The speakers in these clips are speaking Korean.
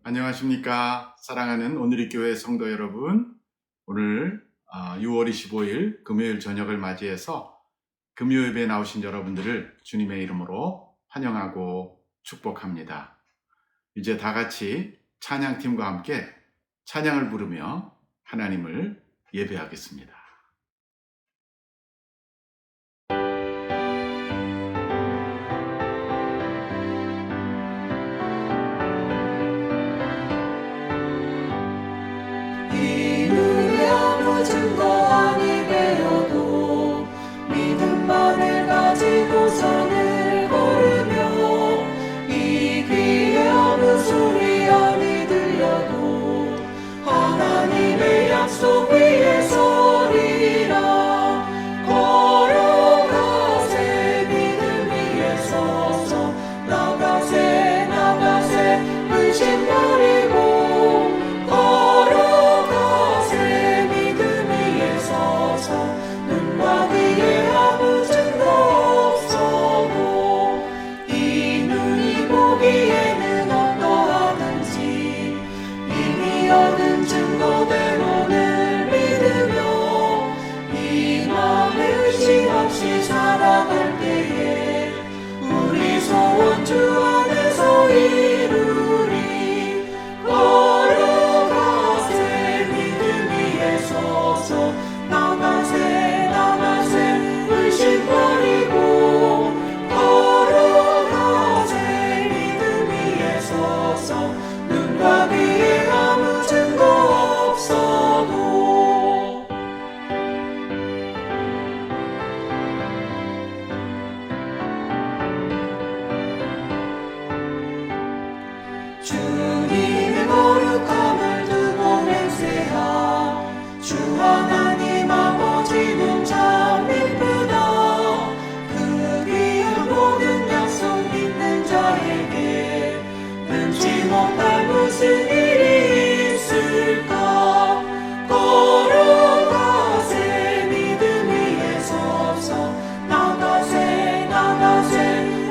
안녕하십니까. 사랑하는 오늘의 교회 성도 여러분. 오늘 6월 25일 금요일 저녁을 맞이해서 금요 예배에 나오신 여러분들을 주님의 이름으로 환영하고 축복합니다. 이제 다 같이 찬양팀과 함께 찬양을 부르며 하나님을 예배하겠습니다. 증거 아니 되어도 믿음만을 가지고 선을 걸으며 이 귀에 아무 소리 아니 들려도 하나님의 약속 위에 서리라. 걸어가세 믿음 위에 서서 나가세 의심 버리고 눈과 귀에 아무 증거 없어도 이 눈이 보기에는 어떠하든지 이미 얻은 증거대로를 믿으며 이 맘에 의심 없이 살아갈 때에 우리 소원 주 안에서 이루리. 걸어가세 믿음 위에 서서 나가세 의심 버리고 걸어가세 믿음 위에 서서 눈과 귀에 아무 증거 없어도 주님의 거룩함을 두고 맹세하. 주 하나님 아버지는 참 이쁘다. 그 귀한 모든 약속 믿는 자에게 능치 못할 무슨 일이 있을까. 걸어가세 믿음 위에 서서 나가세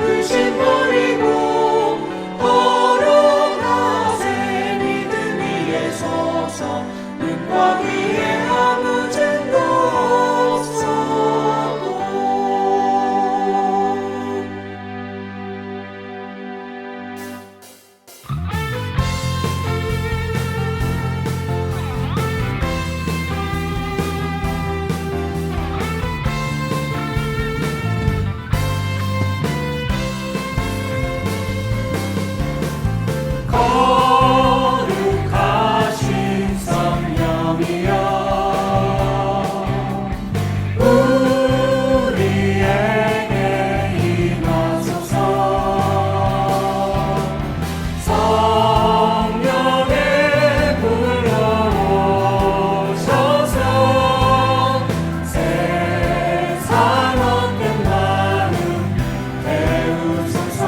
의심 버리고 걸어가세 믿음 위에 서서 눈과 귀에 아무 증거 없어도. 거룩하신 성령이여 우리에게 임하소서. 성령의 불러오셔서 세상 얻는 마음 태우소서.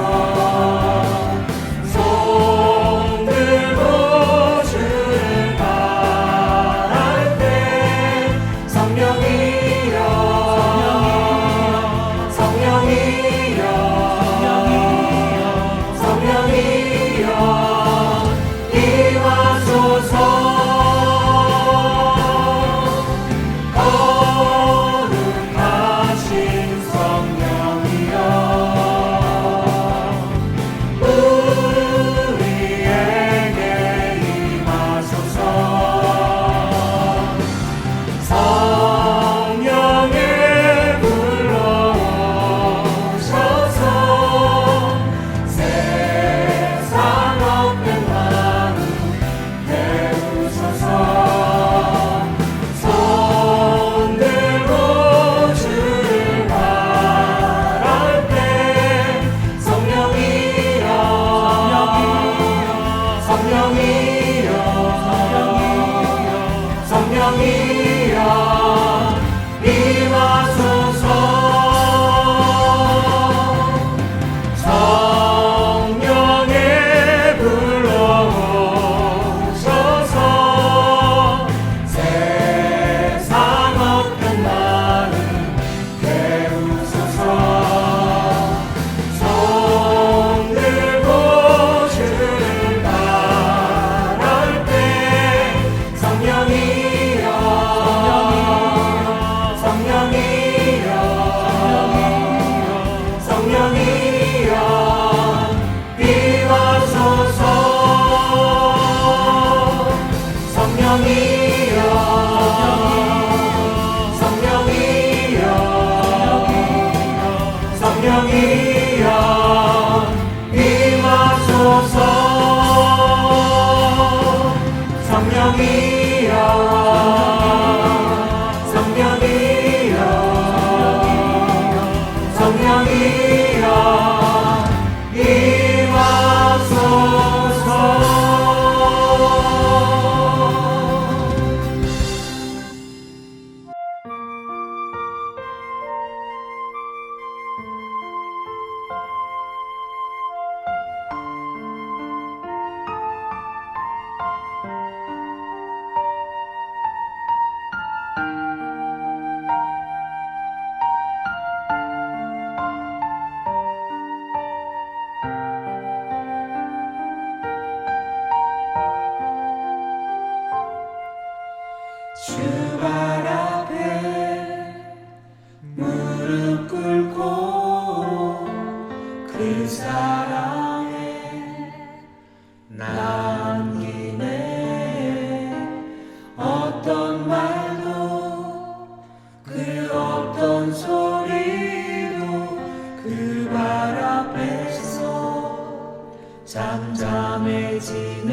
잠잠해지네.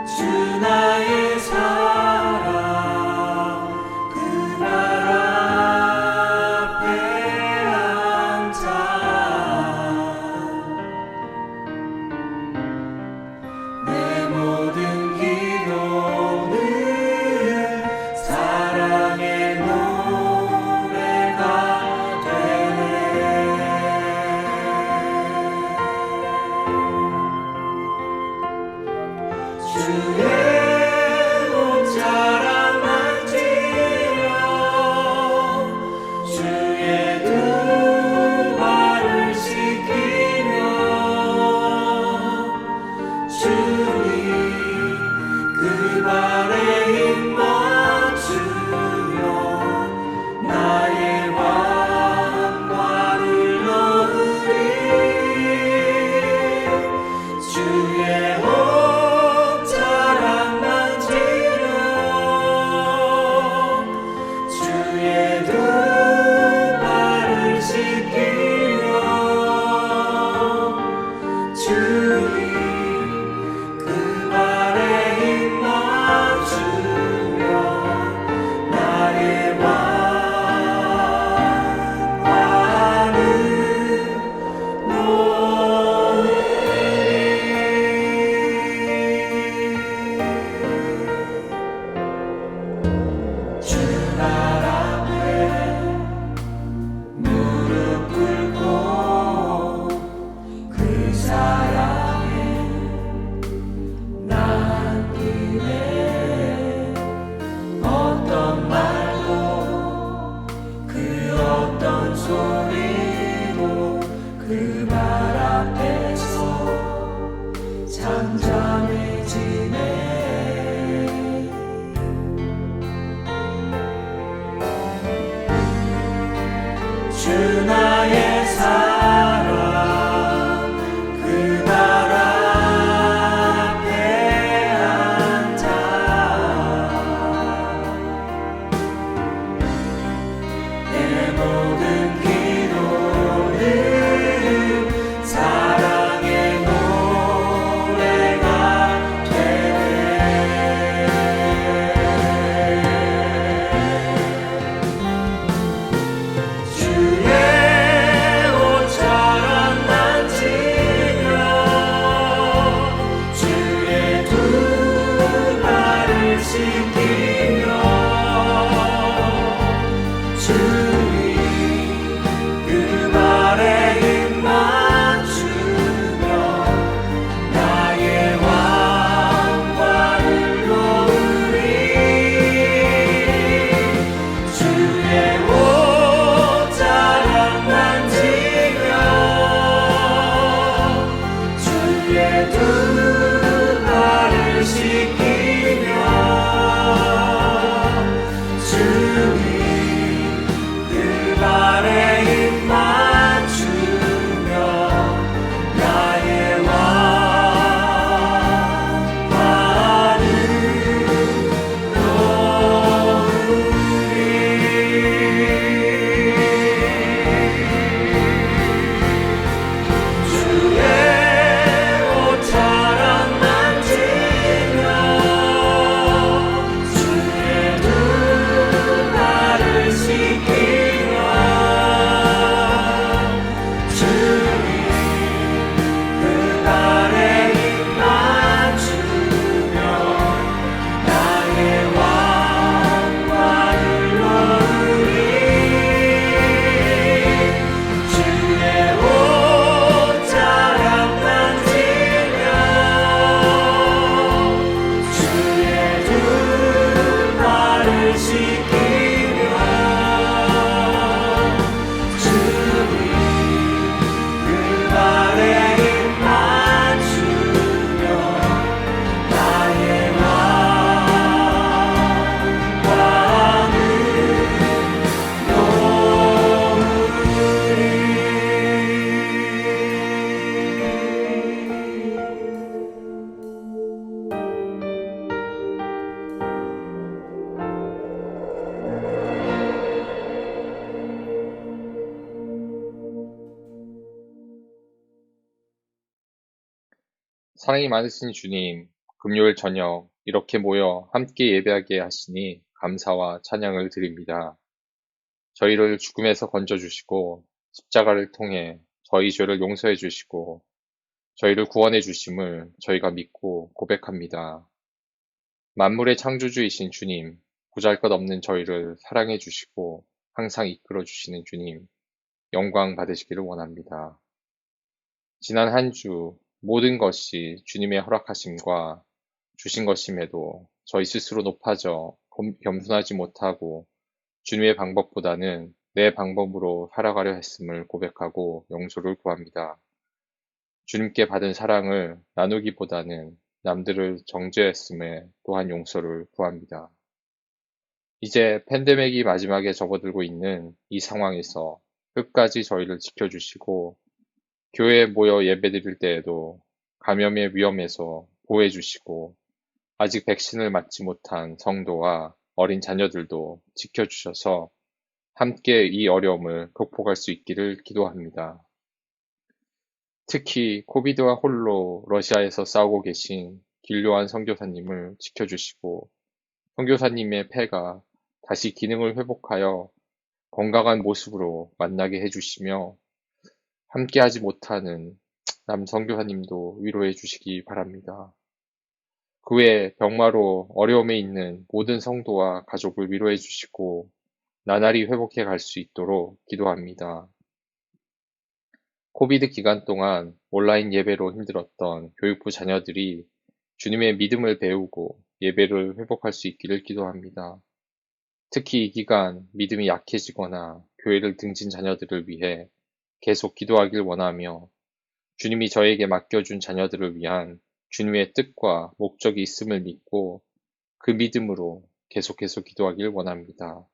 주 나의 사랑 그 발 앞에 앉아 내 모든 기도는 사랑의 노래가 되네. 주의 옷자락 만지며 주의 두 발을 씻기며 주님 그 발에 입 맞추며 나의 왕관을 넣으리. 주의 옷자락 만지며 주의 두 발을 씻기며 주님 그 발에 입 맞추며 나의 왕관을 주 발 앞에 무릎 꿇고 그 사랑에 난 이내 어떤 말도 그 어떤 소리도 그 발 앞에서 잠잠해지네. 주 나의 사랑 그 발 앞에 앉아 내 모든 기도는 사랑의 노래가 되네. 주의 옷자락 만지며 주의 두 발을 씻기며 주님 사랑이 많으신 주님, 금요일 저녁 이렇게 모여 함께 예배하게 하시니 감사와 찬양을 드립니다. 저희를 죽음에서 건져주시고 십자가를 통해 저희 죄를 용서해 주시고 저희를 구원해 주심을 저희가 믿고 고백합니다. 만물의 창조주이신 주님, 보잘것없는 저희를 사랑해 주시고 항상 이끌어 주시는 주님, 영광 받으시기를 원합니다. 지난 한 주 모든 것이 주님의 허락하심과 주신 것임에도 저희 스스로 높아져 겸손하지 못하고 주님의 방법보다는 내 방법으로 살아가려 했음을 고백하고 용서를 구합니다. 주님께 받은 사랑을 나누기보다는 남들을 정죄했음에 또한 용서를 구합니다. 이제 팬데믹이 마지막에 접어들고 있는 이 상황에서 끝까지 저희를 지켜주시고 교회에 모여 예배드릴 때에도 감염의 위험에서 보호해 주시고 아직 백신을 맞지 못한 성도와 어린 자녀들도 지켜주셔서 함께 이 어려움을 극복할 수 있기를 기도합니다. 특히 코비드와 홀로 러시아에서 싸우고 계신 길요한 선교사님을 지켜주시고 선교사님의 폐가 다시 기능을 회복하여 건강한 모습으로 만나게 해주시며 함께하지 못하는 남 선교사님도 위로해 주시기 바랍니다. 그 외에 병마로 어려움에 있는 모든 성도와 가족을 위로해 주시고 나날이 회복해 갈 수 있도록 기도합니다. 코비드 기간 동안 온라인 예배로 힘들었던 교육부 자녀들이 주님의 믿음을 배우고 예배를 회복할 수 있기를 기도합니다. 특히 이 기간 믿음이 약해지거나 교회를 등진 자녀들을 위해 계속 기도하길 원하며 주님이 저에게 맡겨준 자녀들을 위한 주님의 뜻과 목적이 있음을 믿고 그 믿음으로 계속해서 기도하길 원합니다.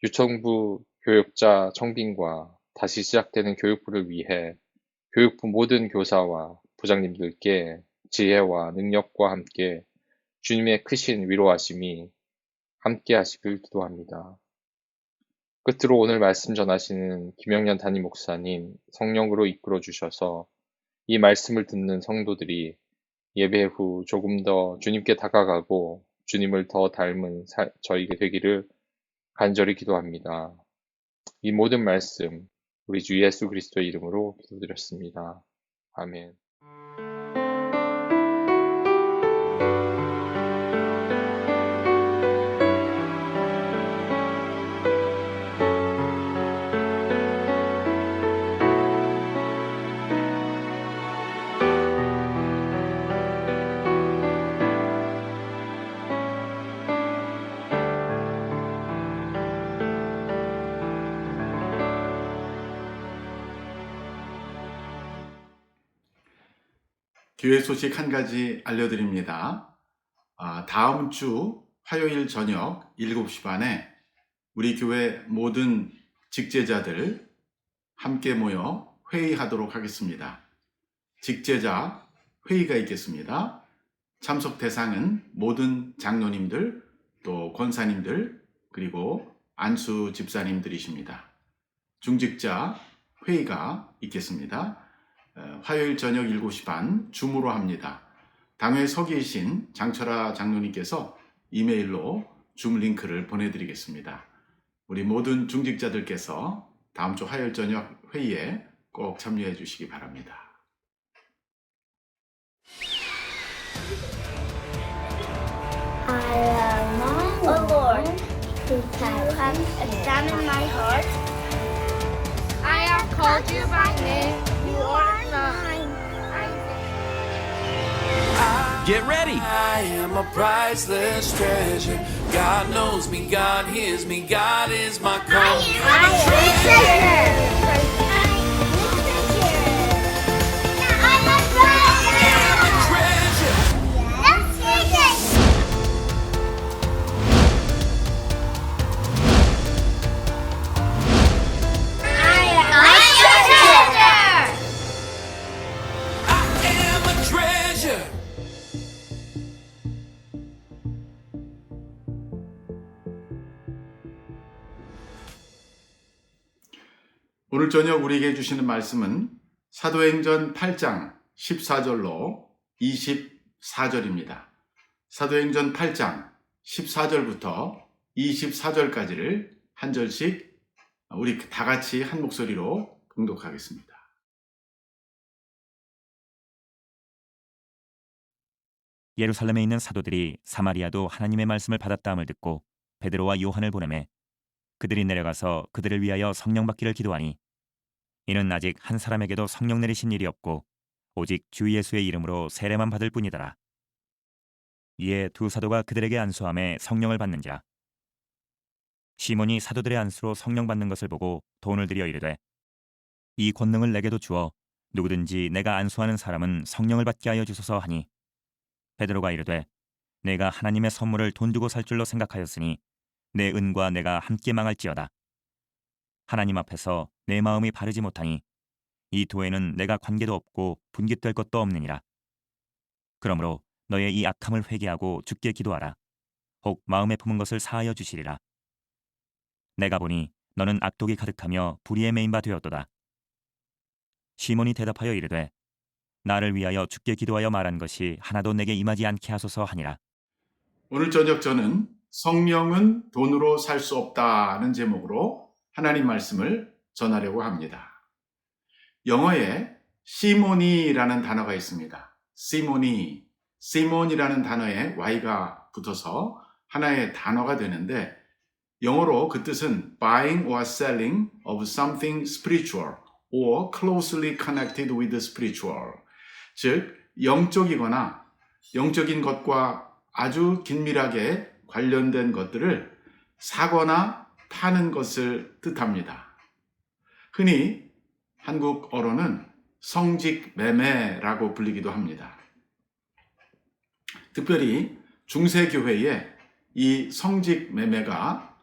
유청부 교육자 청빙과 다시 시작되는 교육부를 위해 교육부 모든 교사와 부장님들께 지혜와 능력과 함께 주님의 크신 위로하심이 함께 하시길 기도합니다. 끝으로 오늘 말씀 전하시는 김영년 담임 목사님 성령으로 이끌어 주셔서 이 말씀을 듣는 성도들이 예배 후 조금 더 주님께 다가가고 주님을 더 닮은 저희가 되기를 간절히 기도합니다. 이 모든 말씀 우리 주 예수 그리스도의 이름으로 기도드렸습니다. 아멘. 교회 소식 한 가지 알려드립니다. 다음 주 화요일 저녁 7시 반에 우리 교회 모든 직제자들 함께 모여 회의하도록 하겠습니다. 직제자 회의가 있겠습니다. 참석 대상은 모든 장로님들, 또 권사님들, 그리고 안수 집사님들이십니다. 중직자 회의가 있겠습니다. 화요일 저녁 7시 반 줌으로 합니다. 당회에 서 계신 장철아 장로님께서 이메일로 줌 링크를 보내드리겠습니다. 우리 모든 중직자들께서 다음 주 화요일 저녁 회의에 꼭 참여해 주시기 바랍니다. O Lord, you have examined my heart. I have called you by name. You are mine. Get ready. I am a priceless treasure. God knows me, God hears me, God is my comfort. I'm a treasure. 오늘 저녁 우리에게 주시는 말씀은 사도행전 8장 14절로 24절입니다. 사도행전 8장 14절부터 24절까지를 한 절씩 우리 다 같이 한 목소리로 봉독하겠습니다. 예루살렘에 있는 사도들이 사마리아도 하나님의 말씀을 받았다함을 듣고 베드로와 요한을 보내매 그들이 내려가서 그들을 위하여 성령 받기를 기도하니 이는 아직 한 사람에게도 성령 내리신 일이 없고 오직 주 예수의 이름으로 세례만 받을 뿐이더라. 이에 두 사도가 그들에게 안수함에 성령을 받는지라. 시몬이 사도들의 안수로 성령 받는 것을 보고 돈을 들여 이르되 이 권능을 내게도 주어 누구든지 내가 안수하는 사람은 성령을 받게 하여 주소서 하니 베드로가 이르되 내가 하나님의 선물을 돈 주고 살 줄로 생각하였으니 내 은과 내가 함께 망할지어다. 하나님 앞에서 내 마음이 바르지 못하니 이 도에는 내가 관계도 없고 분깃될 것도 없느니라. 그러므로 너의 이 악함을 회개하고 주께 기도하라. 혹 마음에 품은 것을 사하여 주시리라. 내가 보니 너는 악독이 가득하며 불의에 매인 바 되었도다. 시몬이 대답하여 이르되 나를 위하여 주께 기도하여 말한 것이 하나도 내게 임하지 않게 하소서 하니라. 오늘 저녁 저는 성령은 돈으로 살 수 없다는 제목으로 하나님 말씀을 전하려고 합니다. 영어에 시모니라는 단어가 있습니다. 시몬이라는 단어에 y가 붙어서 하나의 단어가 되는데 영어로 그 뜻은 buying or selling of something spiritual or closely connected with the spiritual. 즉 영적이거나 영적인 것과 아주 긴밀하게 관련된 것들을 사거나 파는 것을 뜻합니다. 흔히 한국 어로는 성직 매매라고 불리기도 합니다. 특별히 중세교회에 이 성직 매매가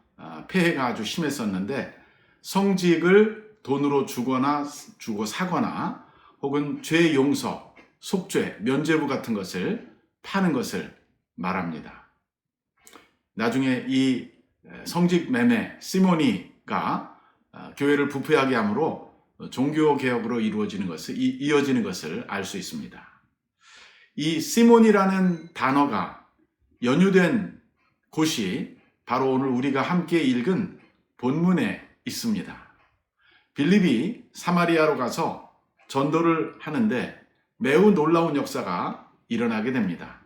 폐해가 아주 심했었는데 성직을 돈으로 주고 사거나 혹은 죄 용서, 속죄, 면죄부 같은 것을 파는 것을 말합니다. 나중에 이 성직 매매 시모니가 교회를 부패하게 함으로 종교 개혁으로 이어지는 것을 알 수 있습니다. 이 시몬이라는 단어가 연유된 곳이 바로 오늘 우리가 함께 읽은 본문에 있습니다. 빌립이 사마리아로 가서 전도를 하는데 매우 놀라운 역사가 일어나게 됩니다.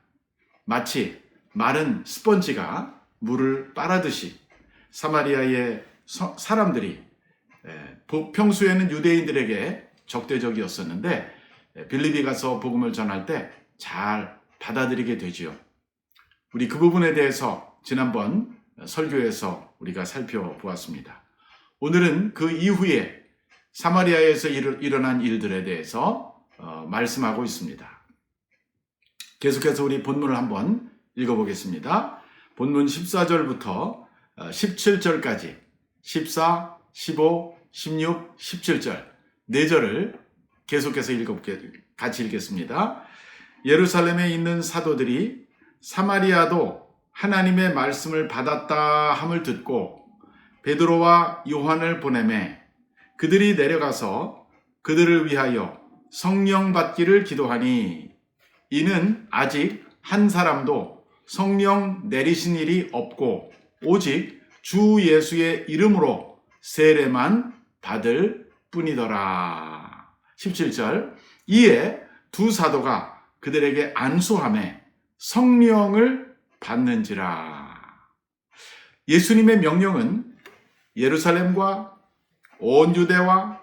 마치 마른 스펀지가 물을 빨아듯이 사마리아의 사람들이 평소에는 유대인들에게 적대적이었었는데 빌립이 가서 복음을 전할 때 잘 받아들이게 되지요. 우리 그 부분에 대해서 지난번 설교에서 우리가 살펴보았습니다. 오늘은 그 이후에 사마리아에서 일어난 일들에 대해서 말씀하고 있습니다. 계속해서 우리 본문을 한번 읽어보겠습니다. 본문 14절부터 17절까지 14, 15, 16, 17절 4절을 계속해서 같이 읽겠습니다. 예루살렘에 있는 사도들이 사마리아도 하나님의 말씀을 받았다 함을 듣고 베드로와 요한을 보내매 그들이 내려가서 그들을 위하여 성령 받기를 기도하니 이는 아직 한 사람도 성령 내리신 일이 없고 오직 주 예수의 이름으로 세례만 받을 뿐이더라. 17절 이에 두 사도가 그들에게 안수하매 성령을 받는지라. 예수님의 명령은 예루살렘과 온 유대와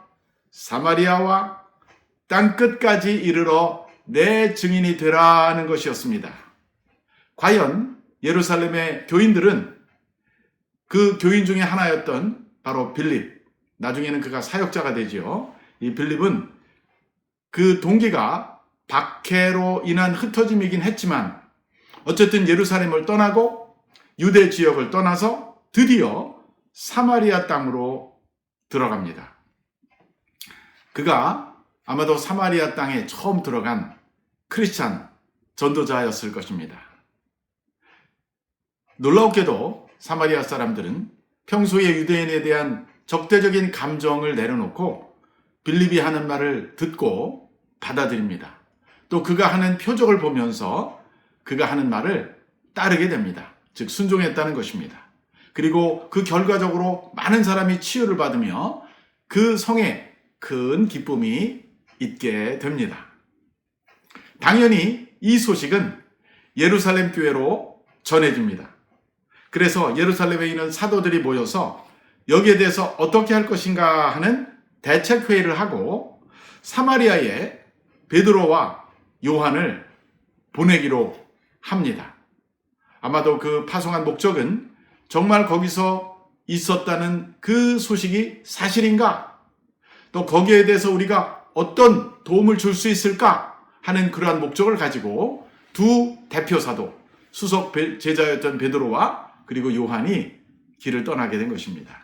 사마리아와 땅끝까지 이르러 내 증인이 되라는 것이었습니다. 과연 예루살렘의 교인들은 그 교인 중에 하나였던 바로 빌립, 나중에는 그가 사역자가 되지요. 이 빌립은 그 동기가 박해로 인한 흩어짐이긴 했지만 어쨌든 예루살렘을 떠나고 유대 지역을 떠나서 드디어 사마리아 땅으로 들어갑니다. 그가 아마도 사마리아 땅에 처음 들어간 크리스찬 전도자였을 것입니다. 놀라웠게도 사마리아 사람들은 평소에 유대인에 대한 적대적인 감정을 내려놓고 빌립이 하는 말을 듣고 받아들입니다. 또 그가 하는 표적을 보면서 그가 하는 말을 따르게 됩니다. 즉 순종했다는 것입니다. 그리고 그 결과적으로 많은 사람이 치유를 받으며 그 성에 큰 기쁨이 있게 됩니다. 당연히 이 소식은 예루살렘 교회로 전해집니다. 그래서 예루살렘에 있는 사도들이 모여서 여기에 대해서 어떻게 할 것인가 하는 대책회의를 하고 사마리아에 베드로와 요한을 보내기로 합니다. 아마도 그 파송한 목적은 정말 거기서 있었다는 그 소식이 사실인가? 또 거기에 대해서 우리가 어떤 도움을 줄 수 있을까? 하는 그러한 목적을 가지고 두 대표 사도, 수석 제자였던 베드로와 그리고 요한이 길을 떠나게 된 것입니다.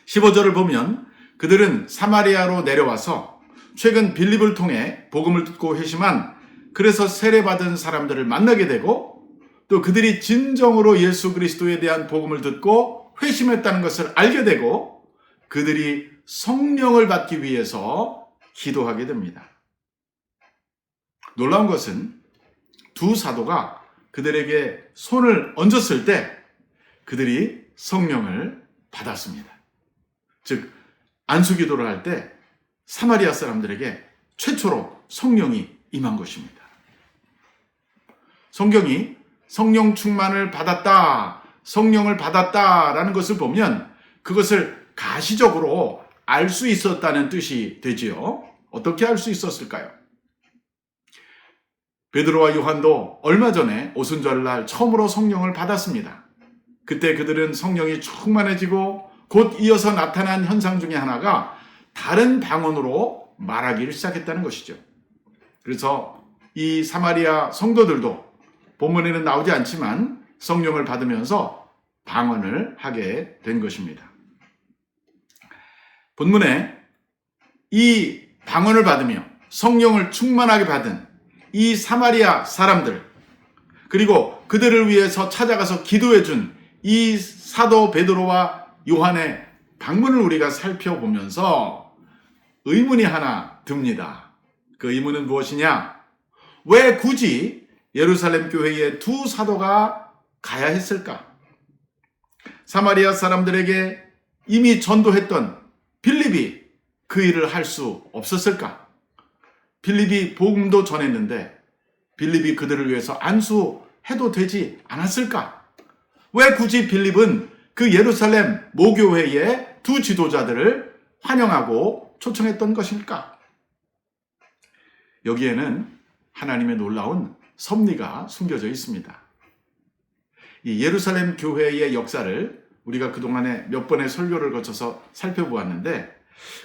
15절을 보면 그들은 사마리아로 내려와서 최근 빌립을 통해 복음을 듣고 회심한, 그래서 세례받은 사람들을 만나게 되고 또 그들이 진정으로 예수 그리스도에 대한 복음을 듣고 회심했다는 것을 알게 되고 그들이 성령을 받기 위해서 기도하게 됩니다. 놀라운 것은 두 사도가 그들에게 손을 얹었을 때 그들이 성령을 받았습니다. 즉 안수기도를 할 때 사마리아 사람들에게 최초로 성령이 임한 것입니다. 성경이 성령 충만을 받았다, 성령을 받았다라는 것을 보면 그것을 가시적으로 알 수 있었다는 뜻이 되지요. 어떻게 알 수 있었을까요? 베드로와 요한도 얼마 전에 오순절날 처음으로 성령을 받았습니다. 그때 그들은 성령이 충만해지고 곧 이어서 나타난 현상 중에 하나가 다른 방언으로 말하기를 시작했다는 것이죠. 그래서 이 사마리아 성도들도 본문에는 나오지 않지만 성령을 받으면서 방언을 하게 된 것입니다. 본문에 이 방언을 받으며 성령을 충만하게 받은 이 사마리아 사람들, 그리고 그들을 위해서 찾아가서 기도해 준 이 사도 베드로와 요한의 방문을 우리가 살펴보면서 의문이 하나 듭니다. 그 의문은 무엇이냐? 왜 굳이 예루살렘 교회에 두 사도가 가야 했을까? 사마리아 사람들에게 이미 전도했던 빌립이 그 일을 할 수 없었을까? 빌립이 복음도 전했는데 빌립이 그들을 위해서 안수해도 되지 않았을까? 왜 굳이 빌립은 그 예루살렘 모교회의 두 지도자들을 환영하고 초청했던 것일까? 여기에는 하나님의 놀라운 섭리가 숨겨져 있습니다. 이 예루살렘 교회의 역사를 우리가 그동안에 몇 번의 설교를 거쳐서 살펴보았는데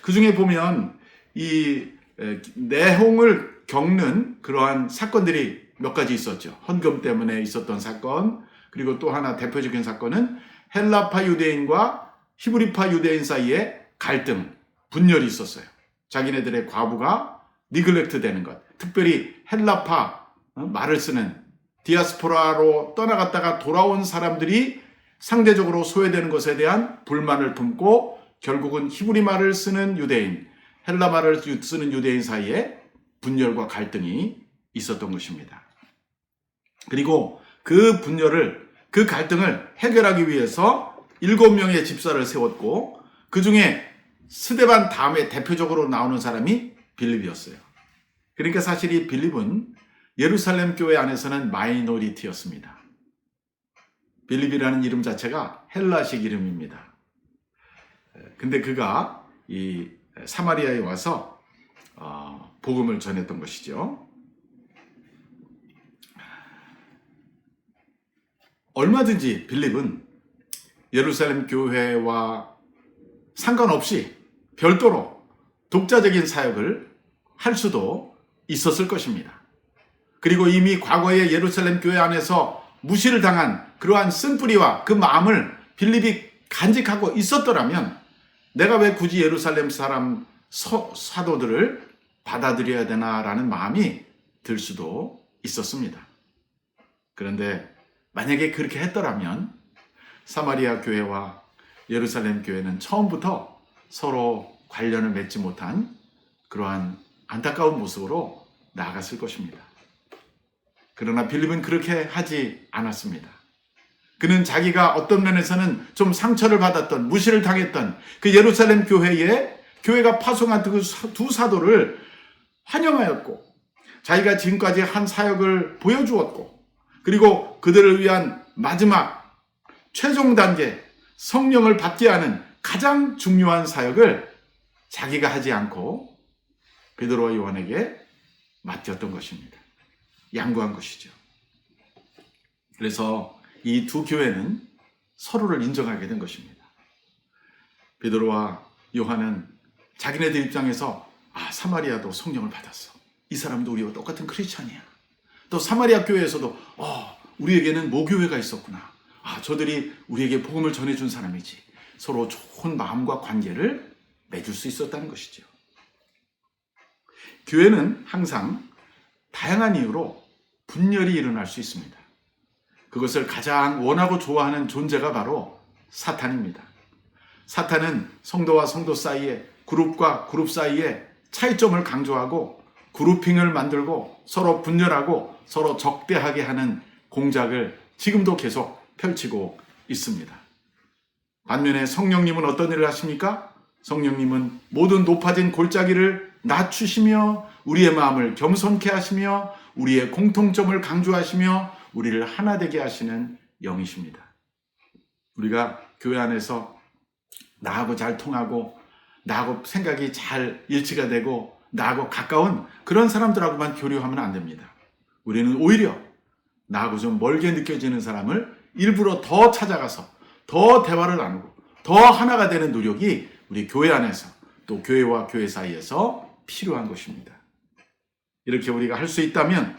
그 중에 보면 이 내홍을 겪는 그러한 사건들이 몇 가지 있었죠. 헌금 때문에 있었던 사건, 그리고 또 하나 대표적인 사건은 헬라파 유대인과 히브리파 유대인 사이에 갈등, 분열이 있었어요. 자기네들의 과부가 니글렉트 되는 것, 특별히 헬라파 말을 쓰는 디아스포라로 떠나갔다가 돌아온 사람들이 상대적으로 소외되는 것에 대한 불만을 품고 결국은 히브리 말을 쓰는 유대인, 헬라 말을 쓰는 유대인 사이에 분열과 갈등이 있었던 것입니다. 그리고 그 분열을, 그 갈등을 해결하기 위해서 7명의 집사를 세웠고 그 중에 스데반 다음에 대표적으로 나오는 사람이 빌립이었어요. 그러니까 사실 이 빌립은 예루살렘 교회 안에서는 마이너리티였습니다. 빌립이라는 이름 자체가 헬라식 이름입니다. 근데 그가 이 사마리아에 와서 복음을 전했던 것이죠. 얼마든지 빌립은 예루살렘 교회와 상관없이 별도로 독자적인 사역을 할 수도 있었을 것입니다. 그리고 이미 과거에 예루살렘 교회 안에서 무시를 당한 그러한 쓴뿌리와 그 마음을 빌립이 간직하고 있었더라면 내가 왜 굳이 예루살렘 사람 사도들을 받아들여야 되나라는 마음이 들 수도 있었습니다. 그런데 만약에 그렇게 했더라면 사마리아 교회와 예루살렘 교회는 처음부터 서로 관련을 맺지 못한 그러한 안타까운 모습으로 나아갔을 것입니다. 그러나 빌립은 그렇게 하지 않았습니다. 그는 자기가 어떤 면에서는 좀 상처를 받았던, 무시를 당했던 그 예루살렘 교회가 파송한 그 두 사도를 환영하였고, 자기가 지금까지 한 사역을 보여주었고, 그리고 그들을 위한 마지막 최종 단계 성령을 받게 하는 가장 중요한 사역을 자기가 하지 않고 베드로와 요한에게 맡겼던 것입니다. 양보한 것이죠. 그래서 이 두 교회는 서로를 인정하게 된 것입니다. 베드로와 요한은 자기네들 입장에서 사마리아도 성령을 받았어. 이 사람도 우리와 똑같은 크리스찬이야. 또 사마리아 교회에서도 우리에게는 모교회가 있었구나. 저들이 우리에게 복음을 전해준 사람이지. 서로 좋은 마음과 관계를 맺을 수 있었다는 것이죠. 교회는 항상 다양한 이유로 분열이 일어날 수 있습니다. 그것을 가장 원하고 좋아하는 존재가 바로 사탄입니다. 사탄은 성도와 성도 사이에, 그룹과 그룹 사이에 차이점을 강조하고 그룹핑을 만들고 서로 분열하고 서로 적대하게 하는 공작을 지금도 계속 펼치고 있습니다. 반면에 성령님은 어떤 일을 하십니까? 성령님은 모든 높아진 골짜기를 낮추시며 우리의 마음을 겸손케 하시며 우리의 공통점을 강조하시며 우리를 하나 되게 하시는 영이십니다. 우리가 교회 안에서 나하고 잘 통하고 나하고 생각이 잘 일치가 되고 나하고 가까운 그런 사람들하고만 교류하면 안 됩니다. 우리는 오히려 나하고 좀 멀게 느껴지는 사람을 일부러 더 찾아가서 더 대화를 나누고 더 하나가 되는 노력이 우리 교회 안에서 또 교회와 교회 사이에서 필요한 것입니다. 이렇게 우리가 할 수 있다면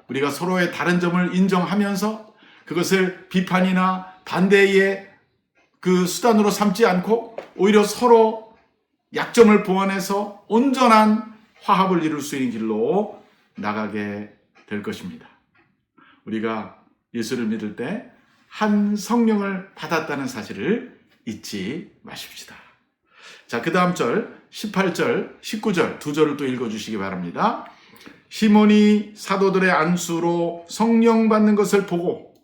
우리가 서로의 다른 점을 인정하면서 그것을 비판이나 반대의 그 수단으로 삼지 않고 오히려 서로 약점을 보완해서 온전한 화합을 이룰 수 있는 길로 나가게 될 것입니다. 우리가 예수를 믿을 때 한 성령을 받았다는 사실을 잊지 마십시다. 자, 그 다음 절 18절, 19절 두 절을 또 읽어주시기 바랍니다. 시몬이 사도들의 안수로 성령 받는 것을 보고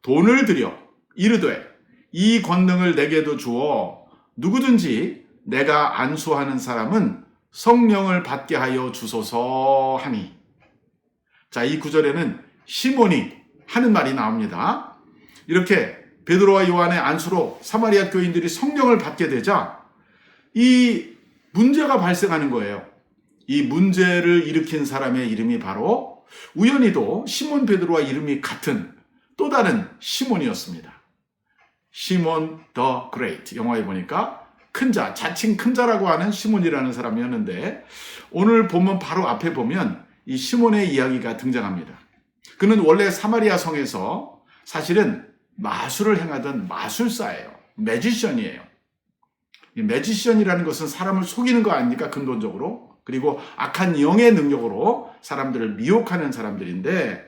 돈을 들여 이르되 이 권능을 내게도 주어 누구든지 내가 안수하는 사람은 성령을 받게 하여 주소서 하니. 자, 이 구절에는 시몬이 하는 말이 나옵니다. 이렇게 베드로와 요한의 안수로 사마리아 교인들이 성령을 받게 되자 이 문제가 발생하는 거예요. 이 문제를 일으킨 사람의 이름이 바로 우연히도 시몬 베드로와 이름이 같은 또 다른 시몬이었습니다. 시몬 더 그레이트, 영화에 보니까 큰 자, 자칭 큰 자라고 하는 시몬이라는 사람이었는데 오늘 본문 바로 앞에 보면 이 시몬의 이야기가 등장합니다. 그는 원래 사마리아 성에서 사실은 마술을 행하던 마술사예요. 매지션이에요. 이 매지션이라는 것은 사람을 속이는 거 아닙니까? 근본적으로. 그리고 악한 영의 능력으로 사람들을 미혹하는 사람들인데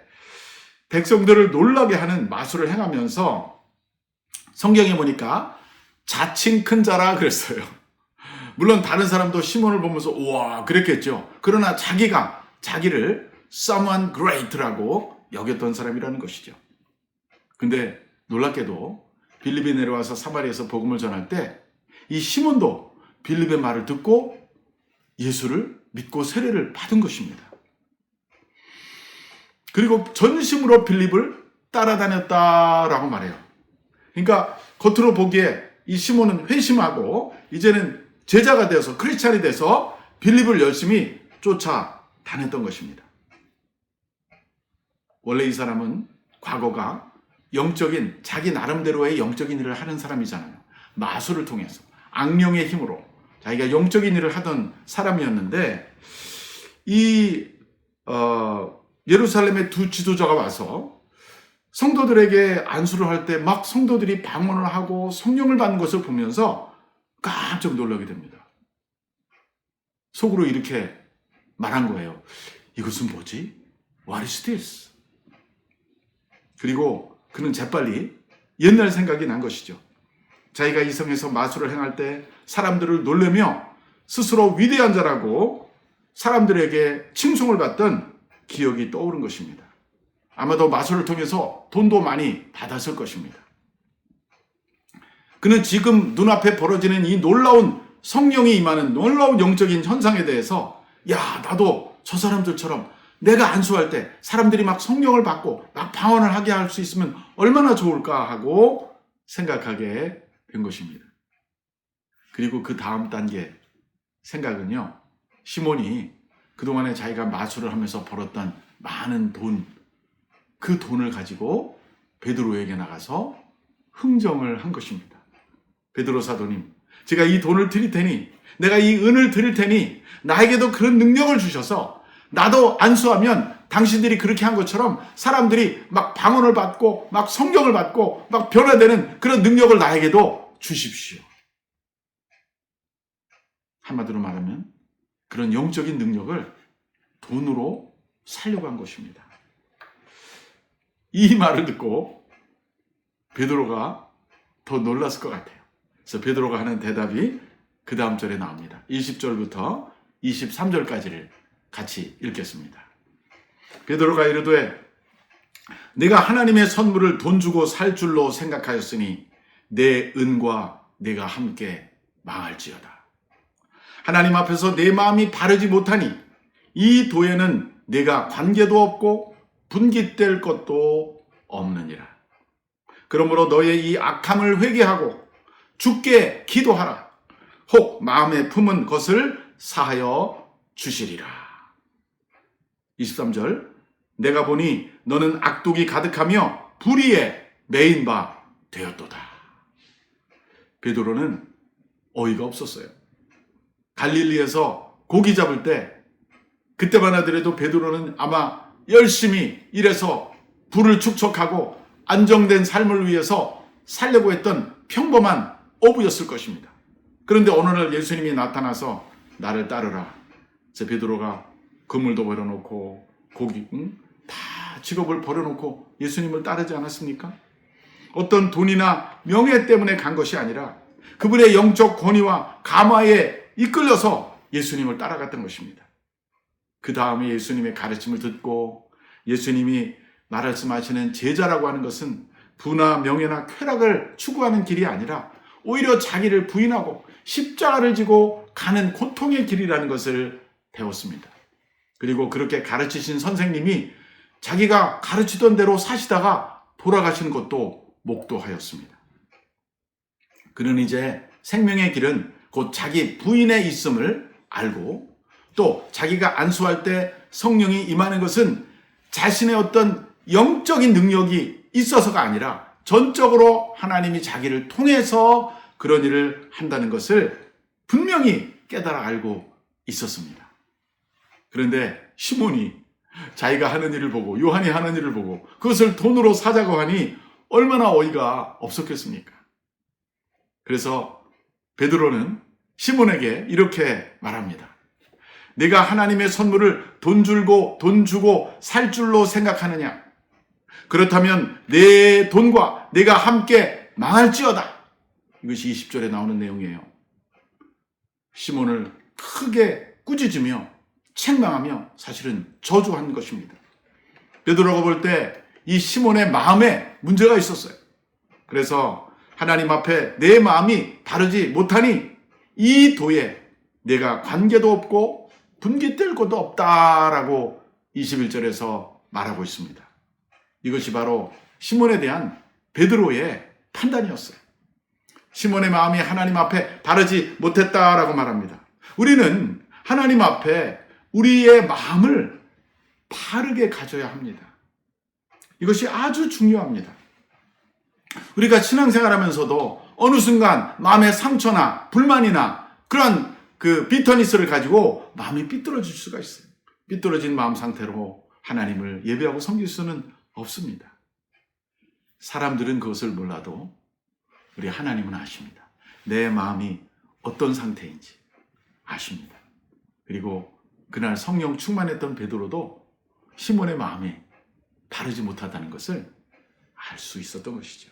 백성들을 놀라게 하는 마술을 행하면서 성경에 보니까 자칭 큰 자라 그랬어요. 물론 다른 사람도 시몬을 보면서 우와 그랬겠죠. 그러나 자기가 자기를 someone great라고 여겼던 사람이라는 것이죠. 근데 놀랍게도 빌립이 내려와서 사마리아에서 복음을 전할 때 이 시몬도 빌립의 말을 듣고 예수를 믿고 세례를 받은 것입니다. 그리고 전심으로 빌립을 따라다녔다라고 말해요. 그러니까 겉으로 보기에 이 시몬은 회심하고 이제는 제자가 되어서 크리스찬이 돼서 빌립을 열심히 쫓아다녔던 것입니다. 원래 이 사람은 과거가 영적인 자기 나름대로의 영적인 일을 하는 사람이잖아요. 마술을 통해서 악령의 힘으로 자기가 영적인 일을 하던 사람이었는데 이 예루살렘의 두 지도자가 와서 성도들에게 안수를 할 때 막 성도들이 방언을 하고 성령을 받는 것을 보면서 깜짝 놀라게 됩니다. 속으로 이렇게 말한 거예요. 이것은 뭐지? What is this? 그리고 그는 재빨리 옛날 생각이 난 것이죠. 자기가 이 성에서 마술을 행할 때 사람들을 놀래며 스스로 위대한 자라고 사람들에게 칭송을 받던 기억이 떠오른 것입니다. 아마도 마술을 통해서 돈도 많이 받았을 것입니다. 그는 지금 눈앞에 벌어지는 이 놀라운 성령이 임하는 놀라운 영적인 현상에 대해서 야, 나도 저 사람들처럼 내가 안수할 때 사람들이 막 성령을 받고 막 방언을 하게 할 수 있으면 얼마나 좋을까 하고 생각하게 된 것입니다. 그리고 그 다음 단계 생각은요, 시몬이 그동안에 자기가 마술을 하면서 벌었던 많은 돈, 그 돈을 가지고 베드로에게 나가서 흥정을 한 것입니다. 베드로 사도님, 제가 이 돈을 드릴 테니, 내가 이 은을 드릴 테니 나에게도 그런 능력을 주셔서 나도 안수하면 당신들이 그렇게 한 것처럼 사람들이 막 방언을 받고 막 성령을 받고 막 변화되는 그런 능력을 나에게도 주십시오. 한마디로 말하면 그런 영적인 능력을 돈으로 살려고 한 것입니다. 이 말을 듣고 베드로가 더 놀랐을 것 같아요. 그래서 베드로가 하는 대답이 그 다음 절에 나옵니다. 20절부터 23절까지를 같이 읽겠습니다. 베드로가 이르되 내가 하나님의 선물을 돈 주고 살 줄로 생각하였으니 내 은과 내가 함께 망할지어다. 하나님 앞에서 내 마음이 바르지 못하니 이 도에는 내가 관계도 없고 분깃될 것도 없느니라. 그러므로 너의 이 악함을 회개하고 주께 기도하라. 혹 마음에 품은 것을 사하여 주시리라. 23절 내가 보니 너는 악독이 가득하며 불의에 매인 바 되었도다. 베드로는 어이가 없었어요. 갈릴리에서 고기 잡을 때 그때만 하더라도 베드로는 아마 열심히 일해서 부를 축적하고 안정된 삶을 위해서 살려고 했던 평범한 어부였을 것입니다. 그런데 어느 날 예수님이 나타나서 나를 따르라. 그래서 베드로가 그물도 버려놓고 고기 다 직업을 버려놓고 예수님을 따르지 않았습니까? 어떤 돈이나 명예 때문에 간 것이 아니라 그분의 영적 권위와 감화에 이끌려서 예수님을 따라갔던 것입니다. 그 다음에 예수님의 가르침을 듣고 예수님이 말씀하시는 제자라고 하는 것은 부나 명예나 쾌락을 추구하는 길이 아니라 오히려 자기를 부인하고 십자가를 지고 가는 고통의 길이라는 것을 배웠습니다. 그리고 그렇게 가르치신 선생님이 자기가 가르치던 대로 사시다가 돌아가시는 것도 목도하였습니다. 그는 이제 생명의 길은 곧 자기 부인에 있음을 알고 또 자기가 안수할 때 성령이 임하는 것은 자신의 어떤 영적인 능력이 있어서가 아니라 전적으로 하나님이 자기를 통해서 그런 일을 한다는 것을 분명히 깨달아 알고 있었습니다. 그런데 시몬이 자기가 하는 일을 보고 요한이 하는 일을 보고 그것을 돈으로 사자고 하니 얼마나 어이가 없었겠습니까? 그래서 베드로는 시몬에게 이렇게 말합니다. 내가 하나님의 선물을 돈 주고 살 줄로 생각하느냐? 그렇다면 내 돈과 내가 함께 망할지어다. 이것이 20절에 나오는 내용이에요. 시몬을 크게 꾸짖으며 책망하며 사실은 저주한 것입니다. 베드로가 볼 때 이 시몬의 마음에 문제가 있었어요. 그래서 하나님 앞에 내 마음이 바르지 못하니 이 도에 내가 관계도 없고 분깃될 것도 없다라고 21절에서 말하고 있습니다. 이것이 바로 시몬에 대한 베드로의 판단이었어요. 시몬의 마음이 하나님 앞에 바르지 못했다라고 말합니다. 우리는 하나님 앞에 우리의 마음을 바르게 가져야 합니다. 이것이 아주 중요합니다. 우리가 신앙생활하면서도 어느 순간 마음의 상처나 불만이나 그런 비터니스를 가지고 마음이 삐뚤어질 수가 있어요. 삐뚤어진 마음 상태로 하나님을 예배하고 섬길 수는 없습니다. 사람들은 그것을 몰라도 우리 하나님은 아십니다. 내 마음이 어떤 상태인지 아십니다. 그리고 그날 성령 충만했던 베드로도 시몬의 마음이 바르지 못하다는 것을 알 수 있었던 것이죠.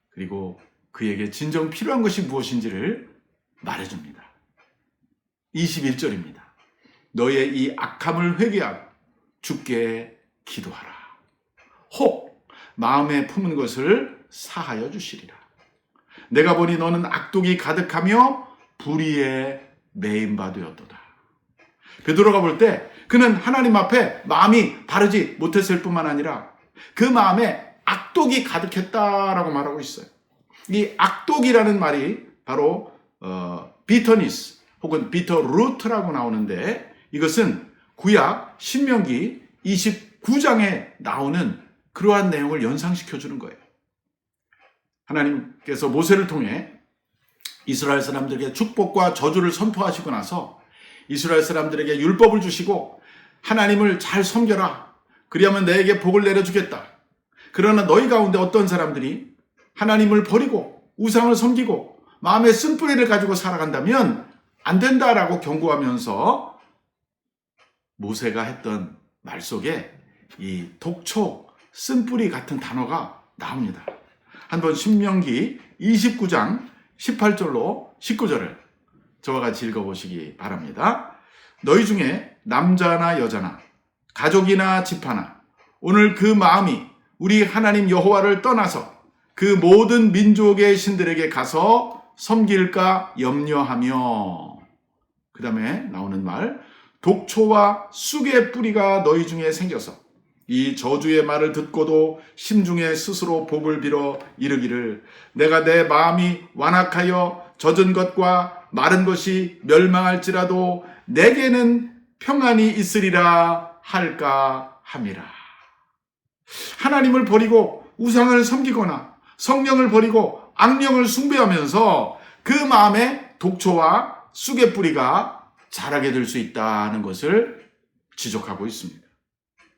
그리고 그에게 진정 필요한 것이 무엇인지를 말해줍니다. 21절입니다. 너의 이 악함을 회개하고 주께 기도하라. 혹 마음에 품은 것을 사하여 주시리라. 내가 보니 너는 악독이 가득하며 불의에 매인 바 되었도다. 베드로가 볼 때 그는 하나님 앞에 마음이 바르지 못했을 뿐만 아니라 그 마음에 악독이 가득했다라고 말하고 있어요. 이 악독이라는 말이 바로 비터니스 혹은 비터루트라고 나오는데, 이것은 구약 신명기 29장에 나오는 그러한 내용을 연상시켜 주는 거예요. 하나님께서 모세를 통해 이스라엘 사람들에게 축복과 저주를 선포하시고 나서 이스라엘 사람들에게 율법을 주시고 하나님을 잘 섬겨라. 그리하면 내게 복을 내려주겠다. 그러나 너희 가운데 어떤 사람들이 하나님을 버리고 우상을 섬기고 마음의 쓴뿌리를 가지고 살아간다면 안 된다라고 경고하면서 모세가 했던 말 속에 이 독초, 쓴뿌리 같은 단어가 나옵니다. 한번 신명기 29장 18절로 19절을 저와 같이 읽어보시기 바랍니다. 너희 중에 남자나 여자나 가족이나 집하나 오늘 그 마음이 우리 하나님 여호와를 떠나서 그 모든 민족의 신들에게 가서 섬길까 염려하며, 그 다음에 나오는 말, 독초와 쑥의 뿌리가 너희 중에 생겨서 이 저주의 말을 듣고도 심중에 스스로 복을 빌어 이르기를 내가 내 마음이 완악하여 젖은 것과 마른 것이 멸망할지라도 내게는 평안이 있으리라 할까 함이라. 하나님을 버리고 우상을 섬기거나 성령을 버리고 악령을 숭배하면서 그 마음에 독초와 쑥의 뿌리가 자라게 될 수 있다는 것을 지적하고 있습니다.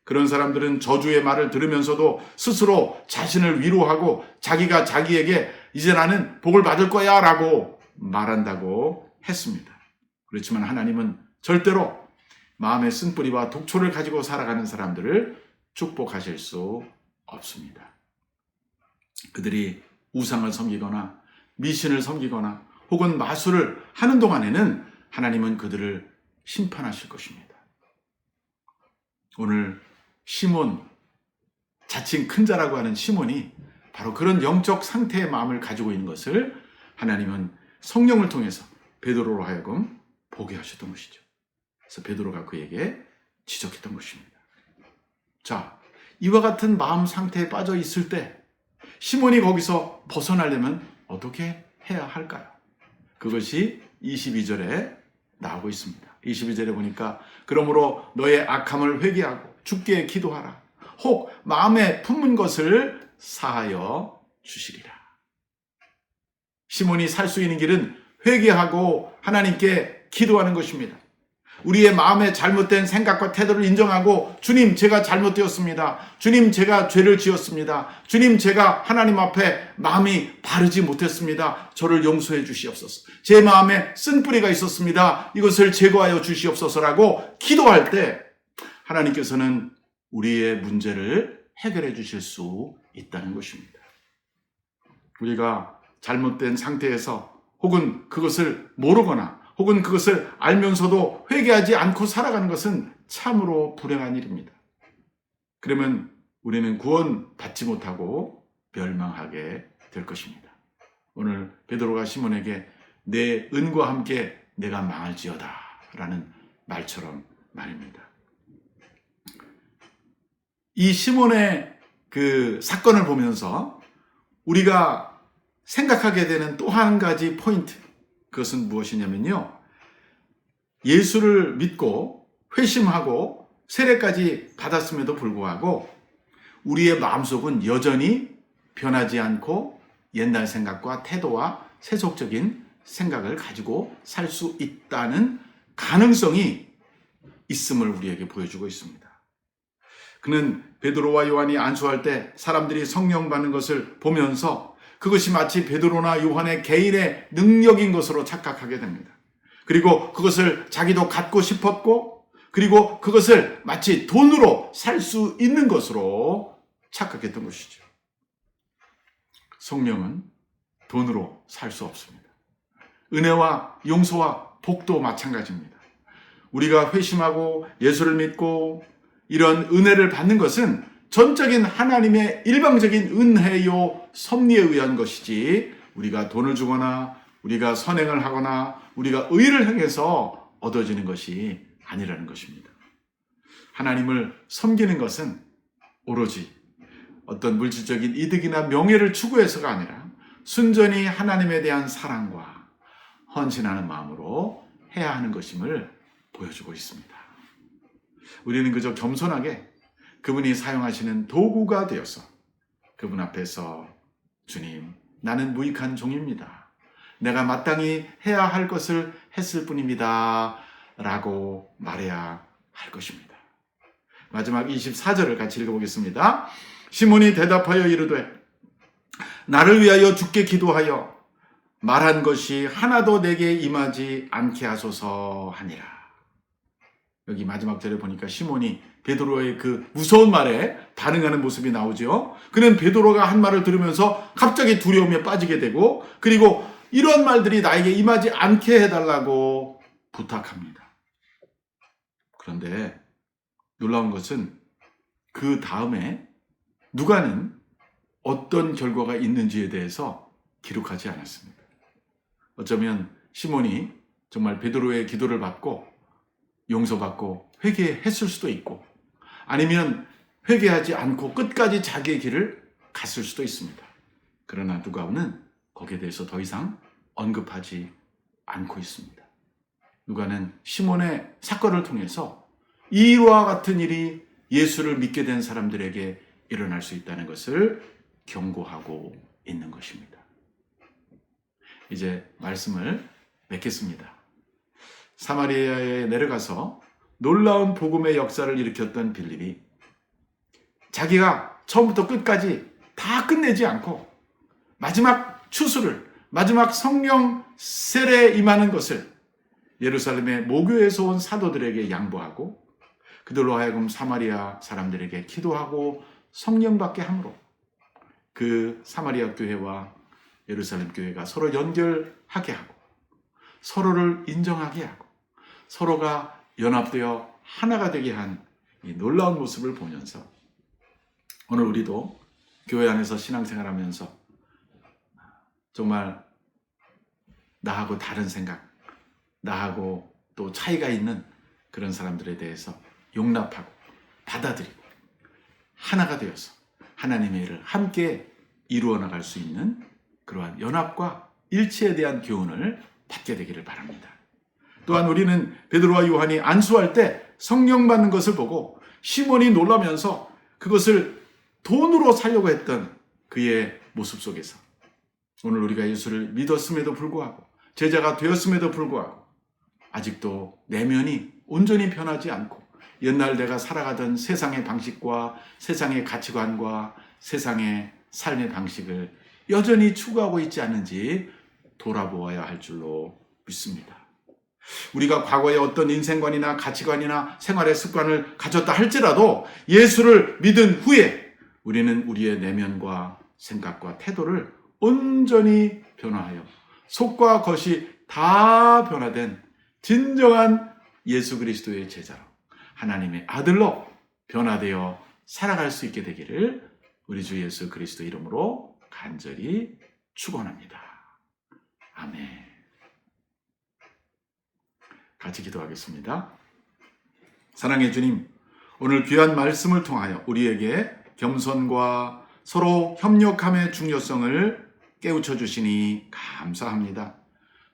그런 사람들은 저주의 말을 들으면서도 스스로 자신을 위로하고 자기가 자기에게 이제 나는 복을 받을 거야 라고 말한다고 했습니다. 그렇지만 하나님은 절대로 마음의 쓴뿌리와 독초를 가지고 살아가는 사람들을 축복하실 수 없습니다. 그들이 우상을 섬기거나 미신을 섬기거나 혹은 마술을 하는 동안에는 하나님은 그들을 심판하실 것입니다. 오늘 시몬, 자칭 큰 자라고 하는 시몬이 바로 그런 영적 상태의 마음을 가지고 있는 것을 하나님은 성령을 통해서 베드로로 하여금 보게 하셨던 것이죠. 그래서 베드로가 그에게 지적했던 것입니다. 자, 이와 같은 마음 상태에 빠져 있을 때 시몬이 거기서 벗어나려면 어떻게 해야 할까요? 그것이 22절에 나오고 있습니다. 22절에 보니까 그러므로 너의 악함을 회개하고 주께 기도하라. 혹 마음에 품은 것을 사하여 주시리라. 시몬이 살 수 있는 길은 회개하고 하나님께 기도하는 것입니다. 우리의 마음에 잘못된 생각과 태도를 인정하고 주님 제가 잘못되었습니다. 주님 제가 죄를 지었습니다. 주님 제가 하나님 앞에 마음이 바르지 못했습니다. 저를 용서해 주시옵소서. 제 마음에 쓴뿌리가 있었습니다. 이것을 제거하여 주시옵소서라고 기도할 때 하나님께서는 우리의 문제를 해결해 주실 수 있다는 것입니다. 우리가 잘못된 상태에서 혹은 그것을 모르거나 혹은 그것을 알면서도 회개하지 않고 살아가는 것은 참으로 불행한 일입니다. 그러면 우리는 구원받지 못하고 멸망하게 될 것입니다. 오늘 베드로가 시몬에게 내 은과 함께 내가 망할지어다 라는 말처럼 말입니다. 이 시몬의 그 사건을 보면서 우리가 생각하게 되는 또 한 가지 포인트, 그것은 무엇이냐면요, 예수를 믿고 회심하고 세례까지 받았음에도 불구하고 우리의 마음속은 여전히 변하지 않고 옛날 생각과 태도와 세속적인 생각을 가지고 살 수 있다는 가능성이 있음을 우리에게 보여주고 있습니다. 그는 베드로와 요한이 안수할 때 사람들이 성령 받는 것을 보면서 그것이 마치 베드로나 요한의 개인의 능력인 것으로 착각하게 됩니다. 그리고 그것을 자기도 갖고 싶었고, 그리고 그것을 마치 돈으로 살 수 있는 것으로 착각했던 것이죠. 성령은 돈으로 살 수 없습니다. 은혜와 용서와 복도 마찬가지입니다. 우리가 회심하고 예수를 믿고 이런 은혜를 받는 것은 전적인 하나님의 일방적인 은혜요 섭리에 의한 것이지 우리가 돈을 주거나 우리가 선행을 하거나 우리가 의를 행해서 얻어지는 것이 아니라는 것입니다. 하나님을 섬기는 것은 오로지 어떤 물질적인 이득이나 명예를 추구해서가 아니라 순전히 하나님에 대한 사랑과 헌신하는 마음으로 해야 하는 것임을 보여주고 있습니다. 우리는 그저 겸손하게 그분이 사용하시는 도구가 되어서 그분 앞에서 주님, 나는 무익한 종입니다. 내가 마땅히 해야 할 것을 했을 뿐입니다. 라고 말해야 할 것입니다. 마지막 24절을 같이 읽어보겠습니다. 시몬이 대답하여 이르되 나를 위하여 주께 기도하여 말한 것이 하나도 내게 임하지 않게 하소서 하니라. 여기 마지막 절에 보니까 시몬이 베드로의 그 무서운 말에 반응하는 모습이 나오죠. 그는 베드로가 한 말을 들으면서 갑자기 두려움에 빠지게 되고 그리고 이런 말들이 나에게 임하지 않게 해달라고 부탁합니다. 그런데 놀라운 것은 그 다음에 누가는 어떤 결과가 있는지에 대해서 기록하지 않았습니다. 어쩌면 시몬이 정말 베드로의 기도를 받고 용서받고 회개했을 수도 있고 아니면 회개하지 않고 끝까지 자기의 길을 갔을 수도 있습니다. 그러나 누가는 거기에 대해서 더 이상 언급하지 않고 있습니다. 누가는 시몬의 사건을 통해서 이와 같은 일이 예수를 믿게 된 사람들에게 일어날 수 있다는 것을 경고하고 있는 것입니다. 이제 말씀을 맺겠습니다. 사마리아에 내려가서 놀라운 복음의 역사를 일으켰던 빌립이 자기가 처음부터 끝까지 다 끝내지 않고 마지막 추수를, 마지막 성령 세례에 임하는 것을 예루살렘의 모교에서 온 사도들에게 양보하고 그들로 하여금 사마리아 사람들에게 기도하고 성령 받게 함으로 그 사마리아 교회와 예루살렘 교회가 서로 연결하게 하고 서로를 인정하게 하고 서로가 연합되어 하나가 되게 한 이 놀라운 모습을 보면서 오늘 우리도 교회 안에서 신앙생활하면서 정말 나하고 다른 생각, 나하고 또 차이가 있는 그런 사람들에 대해서 용납하고 받아들이고 하나가 되어서 하나님의 일을 함께 이루어 나갈 수 있는 그러한 연합과 일치에 대한 교훈을 받게 되기를 바랍니다. 또한 우리는 베드로와 요한이 안수할 때 성령 받는 것을 보고 시몬이 놀라면서 그것을 돈으로 살려고 했던 그의 모습 속에서 오늘 우리가 예수를 믿었음에도 불구하고 제자가 되었음에도 불구하고 아직도 내면이 온전히 변하지 않고 옛날 내가 살아가던 세상의 방식과 세상의 가치관과 세상의 삶의 방식을 여전히 추구하고 있지 않은지 돌아보아야 할 줄로 믿습니다. 우리가 과거에 어떤 인생관이나 가치관이나 생활의 습관을 가졌다 할지라도 예수를 믿은 후에 우리는 우리의 내면과 생각과 태도를 온전히 변화하여 속과 겉이 다 변화된 진정한 예수 그리스도의 제자로 하나님의 아들로 변화되어 살아갈 수 있게 되기를 우리 주 예수 그리스도 이름으로 간절히 축원합니다. 아멘. 같이 기도하겠습니다. 사랑의 주님, 오늘 귀한 말씀을 통하여 우리에게 겸손과 서로 협력함의 중요성을 깨우쳐 주시니 감사합니다.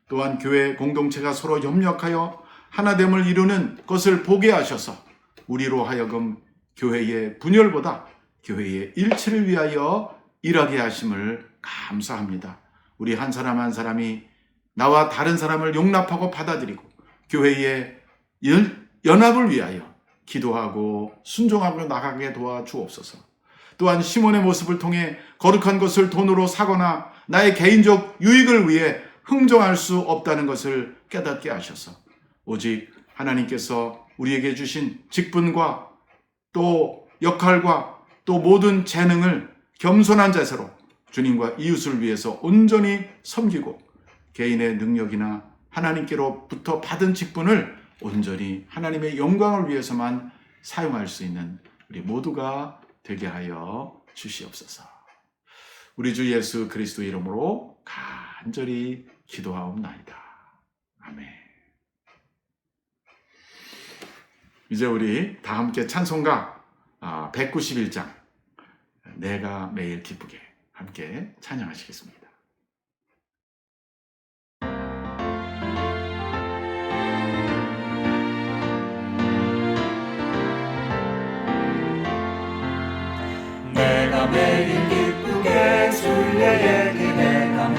또한 교회 공동체가 서로 협력하여 하나됨을 이루는 것을 보게 하셔서 우리로 하여금 교회의 분열보다 교회의 일치를 위하여 일하게 하심을 감사합니다. 우리 한 사람 한 사람이 나와 다른 사람을 용납하고 받아들이고 교회의 연합을 위하여 기도하고 순종하며 나가게 도와주옵소서. 또한 시몬의 모습을 통해 거룩한 것을 돈으로 사거나 나의 개인적 유익을 위해 흥정할 수 없다는 것을 깨닫게 하셔서 오직 하나님께서 우리에게 주신 직분과 또 역할과 또 모든 재능을 겸손한 자세로 주님과 이웃을 위해서 온전히 섬기고 개인의 능력이나 하나님께로부터 받은 직분을 온전히 하나님의 영광을 위해서만 사용할 수 있는 우리 모두가 되게 하여 주시옵소서. 우리 주 예수 그리스도 이름으로 간절히 기도하옵나이다. 아멘. 이제 우리 다 함께 찬송가 191장 내가 매일 기쁘게 함께 찬양하시겠습니다. 내가 매일 기쁘게 주의 얘기 내가는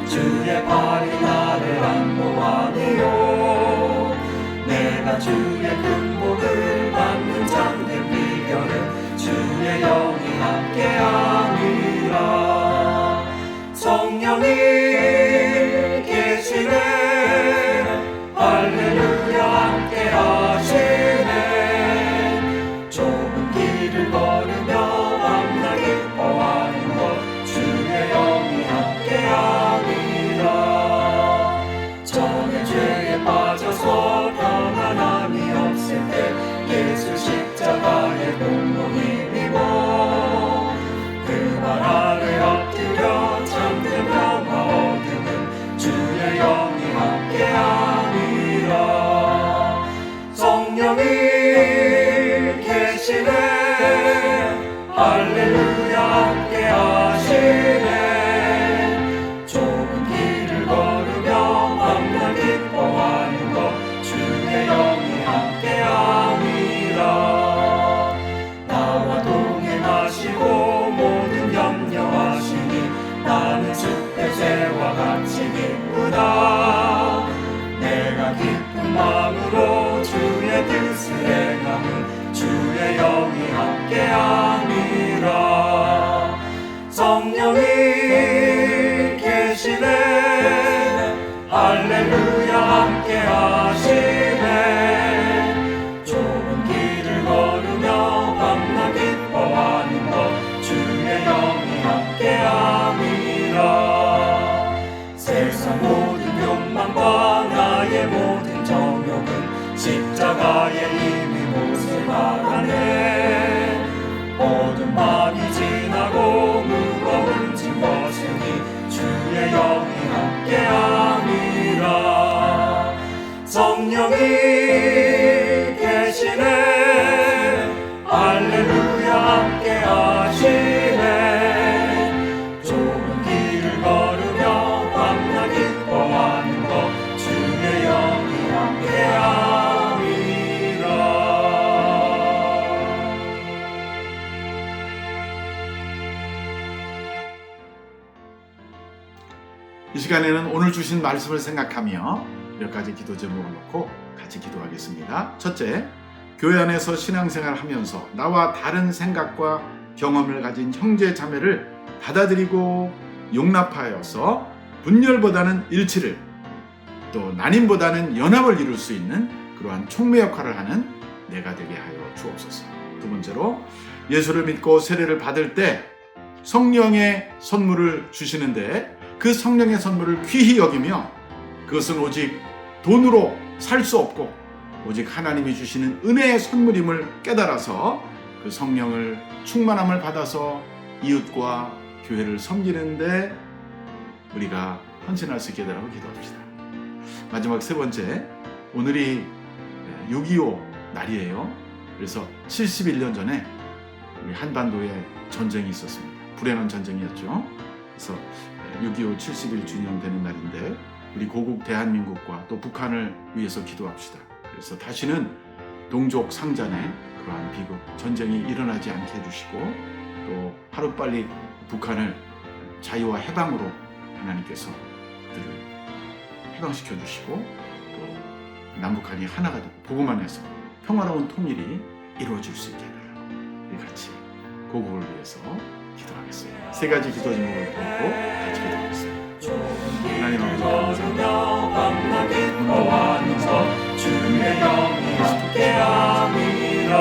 주의 발이 나를 안보하니요. 내가 주의 근복을 받는 참된 비결은 주의 영이 함께함이라. 성령이 계시네 할렐루야 함께하시네. 좁은 길을 걸으며 기뻐하는 것 주의 영이 함께하니라. 전에 죄에 빠져서 평안함이 없을 때 예수 십자가의 공로 힘입어 그 발 아래 엎드려 참된 평화 얻으면 주의 영이 함께하니라. 성령이 계시네 할렐루야 함께하시네. 좁은 길을 걸으며 밤낮 기뻐하는 것 주의 영이 함께함이라. 나와 동행하시고 모든 염려하시니 나는 숲의 새와 같이 기쁘다. 내가 기쁜 마음으로 주의 뜻을 행하는 주의 영이 함께함이라. 성령이 계시네 할렐루야 함께하시네. 좁은 길을 걸으며 밤낮 기뻐하는 것 주의 영이 함께함이라. 세상 모든 욕망과 나의 모든 정욕은 십자가에 이미 못을 박아내. 모든 밤이 지나고 무거운 짐 벗으니 주의 영이 함께함이라. 성령이 계시네 할렐루야 함께하시네. 좁은 길을 걸으며 밤낮 기뻐하는 것 주의 영이 함께함이라. 이 시간에는 오늘 주신 말씀을 생각하며 몇 가지 기도 제목을 놓고 같이 기도하겠습니다. 첫째, 교회 안에서 신앙생활을 하면서 나와 다른 생각과 경험을 가진 형제 자매를 받아들이고 용납하여서 분열보다는 일치를, 또 나눔보다는 연합을 이룰 수 있는 그러한 촉매 역할을 하는 내가 되게 하여 주옵소서. 두 번째로, 예수를 믿고 세례를 받을 때 성령의 선물을 주시는데 그 성령의 선물을 귀히 여기며 그것은 오직 돈으로 살 수 없고 오직 하나님이 주시는 은혜의 선물임을 깨달아서 그 성령을 충만함을 받아서 이웃과 교회를 섬기는데 우리가 헌신할 수 있게 되라고 기도합시다. 마지막 세 번째, 오늘이 6.25 날이에요. 그래서 71년 전에 우리 한반도에 전쟁이 있었습니다. 불행한 전쟁이었죠. 그래서 6.25 71주년 되는 날인데 우리 고국 대한민국과 또 북한을 위해서 기도합시다. 그래서 다시는 동족 상잔의 그러한 비극, 전쟁이 일어나지 않게 해주시고 또 하루빨리 북한을 자유와 해방으로 하나님께서 그들을 해방시켜 주시고 또 남북한이 하나가 되고 보고만 해서 평화로운 통일이 이루어질 수 있게 해달라고 우리 같이 고국을 위해서 기도하겠습니다. 세 가지 기도 제목을 놓고 같이 기도하겠습니다. 하나님 아버지 감사합니다. 주의 영이 함께함이라.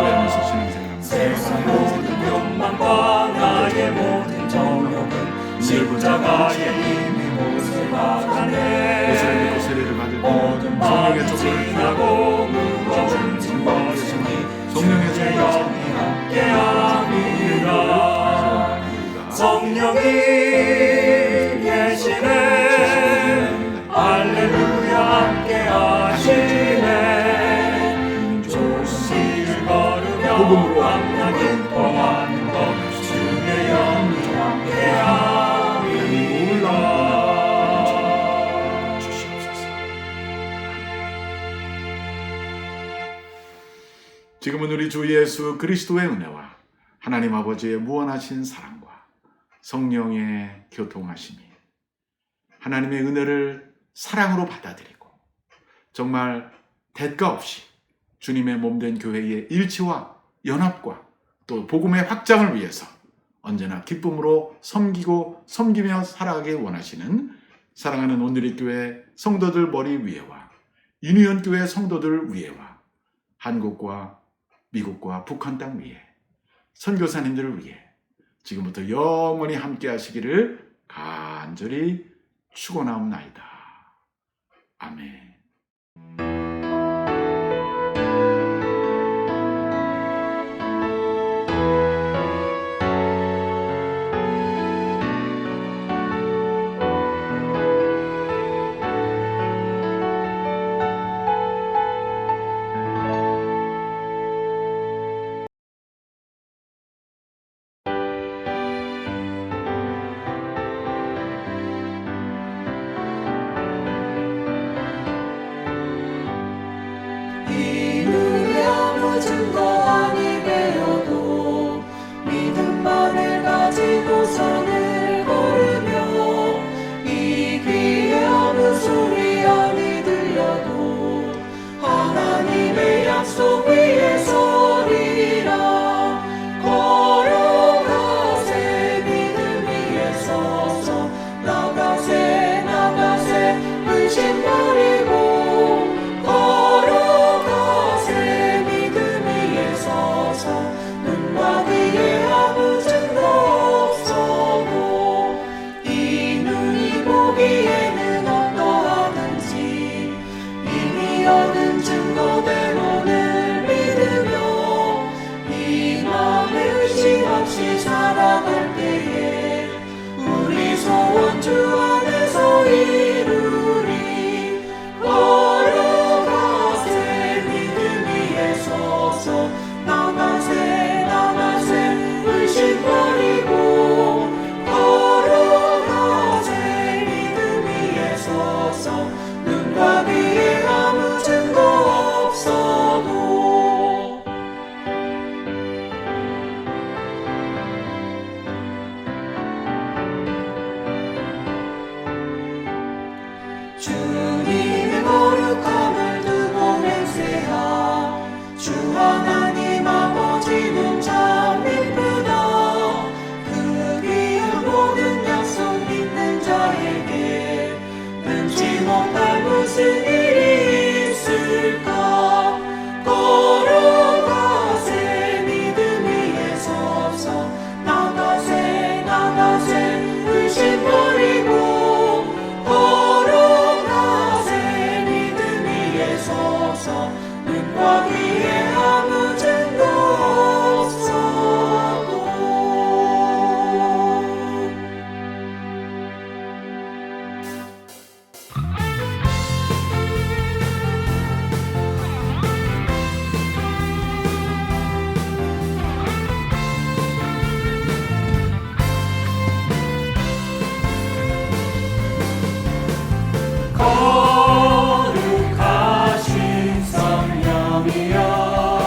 교회 안에서 신앙생활하면서 세상 모든 욕망과 나의 모든 정욕은 십자가에 이미 못을 박아내. 예수를 믿고 세례를 받을 때 모든 성령의 밤이 촉을 지나고 지금은 우리 주 예수 그리스도의 은혜와 하나님 아버지의 무한하신 사랑과 성령의 교통하심이 하나님의 은혜를 사랑으로 받아들이고 정말 대가 없이 주님의 몸된 교회의 일치와 연합과 또 복음의 확장을 위해서 언제나 기쁨으로 섬기고 섬기며 살아가길 원하시는 사랑하는 온누리 교회 성도들 머리 위에와 유니온 교회 성도들 위에와 한국과 미국과 북한 땅 위에 선교사님들을 위해 지금부터 영원히 함께 하시기를 간절히 축원하옵나이다. 아멘. 이 눈에 아무 증거 아니 되어도 믿음만을 가지고 산을 걸으며 이 귀에 아무 소리 아니 들려도 하나님의 약속 위에 서리라. 걸어가세 믿음 위에 서서 나가세 나가세 의심 버리고 눈과 귀에 아무 증거 없어도 이 눈이 보기에는 어떠하든지 이미 얻은 증거대로를 믿으며 이 맘에 의심 없이 살아갈 때에 우리 소원 주 안에서 이루리. 걸어가세 믿음 위에 서서 나가세 나가세 의심 버리고 걸어가세 믿음 위에 서서 눈과 귀에 아무 증거 없어도 주님의 거룩함을 두고 맹세하. 주 하나님 아버지는 참 이쁘다. 그 귀한 모든 약속 믿는 자에게 능치 못할 무슨 일이 있을까. 걸어가세 믿음 위에 서서 나가세 나가세 의심 버리고 걸어가세 믿음 위에 서서 눈과 귀에 아무 증거 없어도 거룩하신 성령이여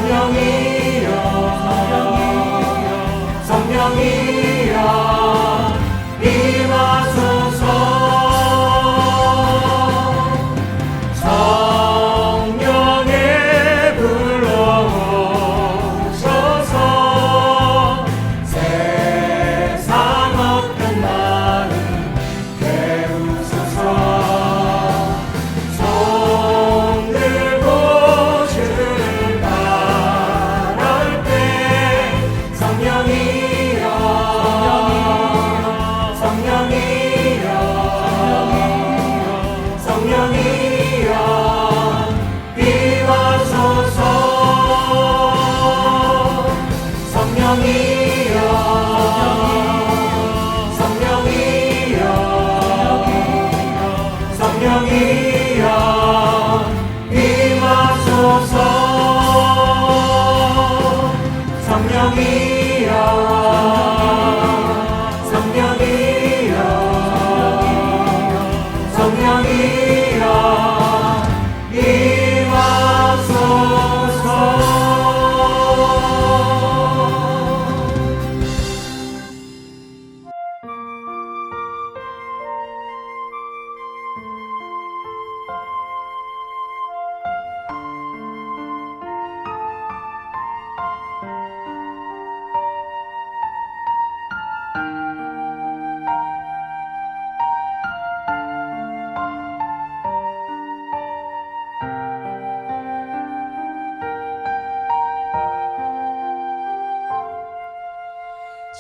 성령이여 성령이여 임하소서 성령의 불러오셔서 세상 어떤 마음 깨우소서 손 들고 주를 바랄 때 성령이여 성령이여 성령이여 비와소서 성령이여 성령이여 성령이여 비와소서 성령이여 성령이여 성령이여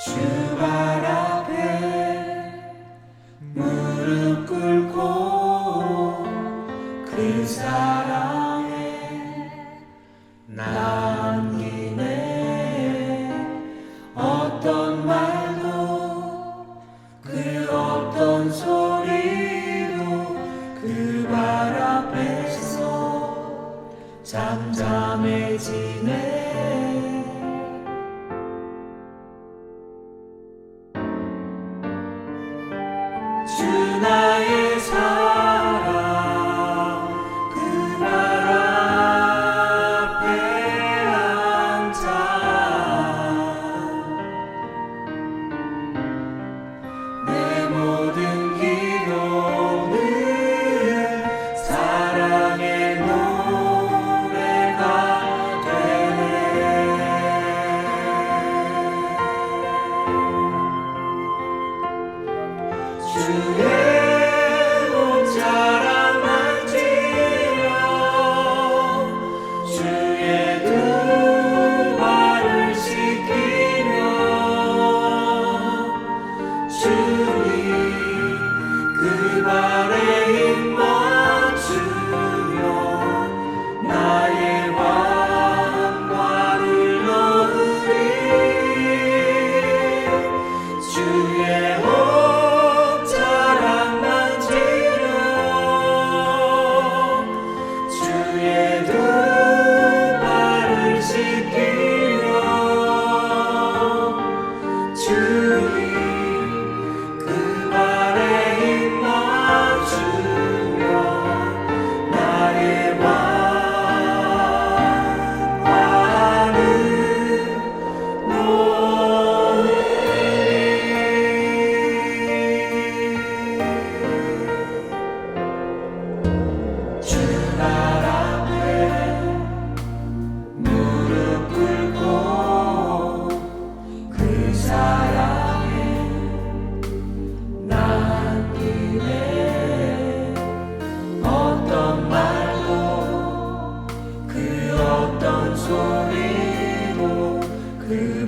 주발 앞에 무릎 꿇고 그 사랑에 남기네 어떤 말도 그 어떤 소리도 그 발 앞에서 잠잠해지네 주 나의 사랑 그 발 앞에 앉아 내 모든 기도는 사랑의 노래가 되네 주의 옷자락 만지며 주의 두 발을 씻기며 주님 그 발에 입 맞추며 나의 왕관을 넣으리 주의 옷자락 만지며 주의 두 발을 씻기며 주님 그 발에 입 맞추며 나의 왕관을 주발 앞에 무릎 꿇고 그 사랑에 남기네 어떤 말도 그 어떤 소리도 그